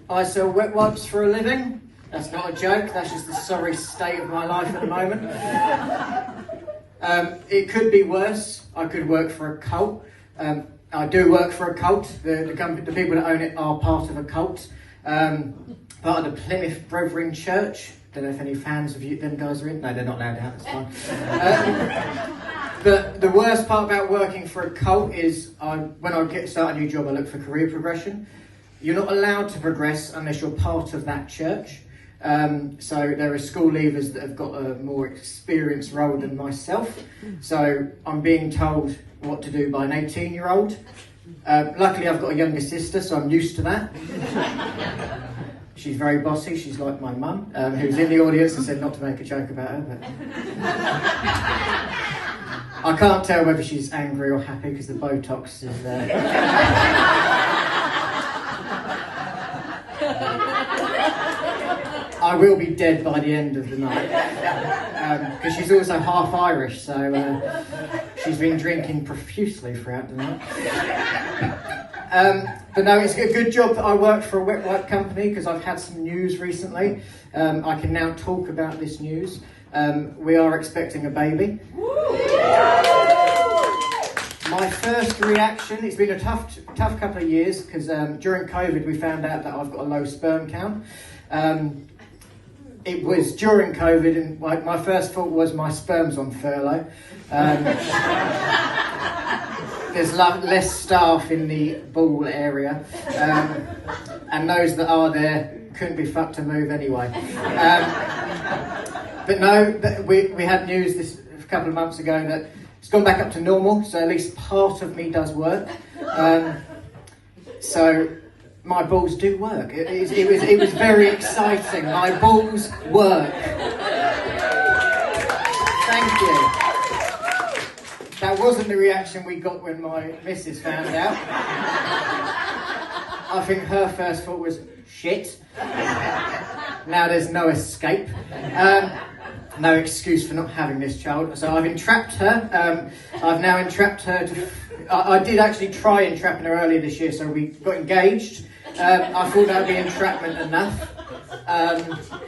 I sell wet wipes for a living. That's not a joke, that's just the sorry state of my life at the moment. It could be worse. I could work for a cult. I do work for a cult. The people that own it are part of a cult. Part of the Plymouth Brethren Church. Don't know if any fans of them guys are in. No, they're not allowed out, that's fine. But the worst part about working for a cult is when I start a new job, I look for career progression. You're not allowed to progress unless you're part of that church. So there are school leavers that have got a more experienced role than myself. So I'm being told what to do by an 18-year-old. Luckily I've got a younger sister, so I'm used to that. She's very bossy, she's like my mum, who's in the audience and said not to make a joke about her. But I can't tell whether she's angry or happy because the Botox is there. I will be dead by the end of the night because she's also half Irish, so she's been drinking profusely throughout the night. But no, it's a good job that I work for a wet wipe company because I've had some news recently. I can now talk about this news. We are expecting a baby. My first reaction, it's been a tough couple of years because during COVID we found out that I've got a low sperm count. It was during COVID and my first thought was my sperm's on furlough. There's less staff in the ball area and those that are there couldn't be fucked to move anyway. But no, we had news this a couple of months ago that it's gone back up to normal, so at least part of me does work. So my balls do work. It was very exciting. My balls work. Thank you. That wasn't the reaction we got when my missus found out. I think her first thought was, shit. Now there's no escape. No excuse for not having this child. So I've entrapped her. I've now entrapped her to... I did actually try entrapping her earlier this year, so we got engaged. I thought that would be entrapment enough.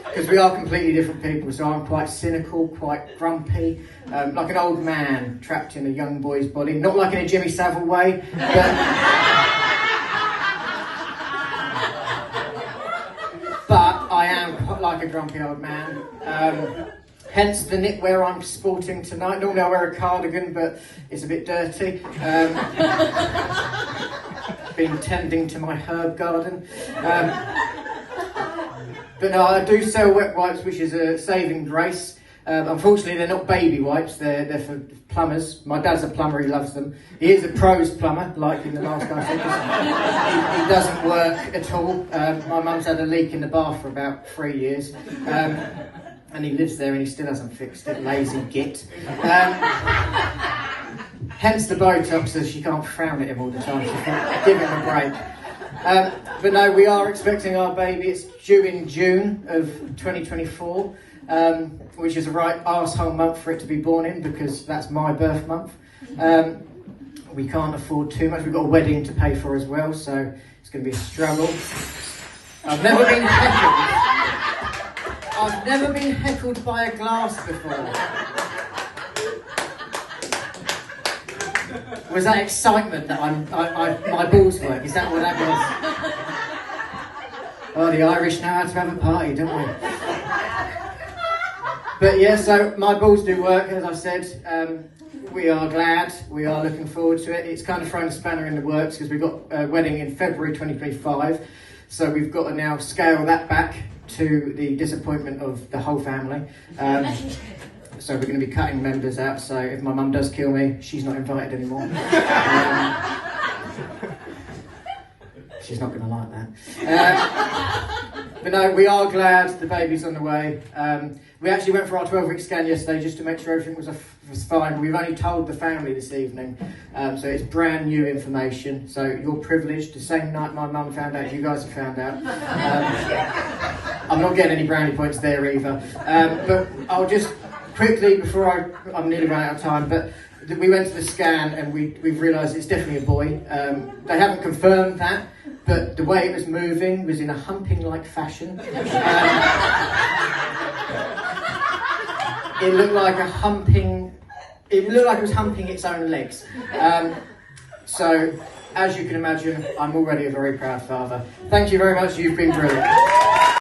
Because we are completely different people, so I'm quite cynical, quite grumpy, like an old man trapped in a young boy's body. Not like in a Jimmy Savile way, but I am quite like a grumpy old man. Hence the knitwear I'm sporting tonight. Normally I wear a cardigan, but it's a bit dirty. Been tending to my herb garden. But no, I do sell wet wipes, which is a saving grace. Unfortunately, they're not baby wipes, they're for plumbers. My dad's a plumber, he loves them. He is a pros plumber, like in the last guy said. He doesn't work at all. My mum's had a leak in the bath for about 3 years. And he lives there and he still hasn't fixed it, lazy git. Hence the Botox, so she can't frown at him all the time. She can't give him a break. But no, we are expecting our baby. It's due in June of 2024, which is a right arsehole month for it to be born in because that's my birth month. We can't afford too much. We've got a wedding to pay for as well, so it's going to be a struggle. I've never been heckled by a glass before. Was that excitement that my balls work? Is that what that was? Oh, the Irish know how to have a party, don't we? But yeah, so my balls do work, as I said. We are glad. We are looking forward to it. It's kind of thrown a spanner in the works because we've got a wedding in February 2025. So we've got to now scale that back to the disappointment of the whole family. So we're going to be cutting members out, so if my mum does kill me, she's not invited anymore. She's not going to like that. But no, we are glad the baby's on the way. We actually went for our 12-week scan yesterday just to make sure everything was fine. We've only told the family this evening, so it's brand new information. So you're privileged. The same night my mum found out, you guys have found out. I'm not getting any brownie points there either. But I'll just quickly, before I'm nearly running out of time, but we went to the scan and we've realised it's definitely a boy. They haven't confirmed that, but the way it was moving was in a humping-like fashion. It looked like it was humping its own legs. So, as you can imagine, I'm already a very proud father. Thank you very much, you've been brilliant.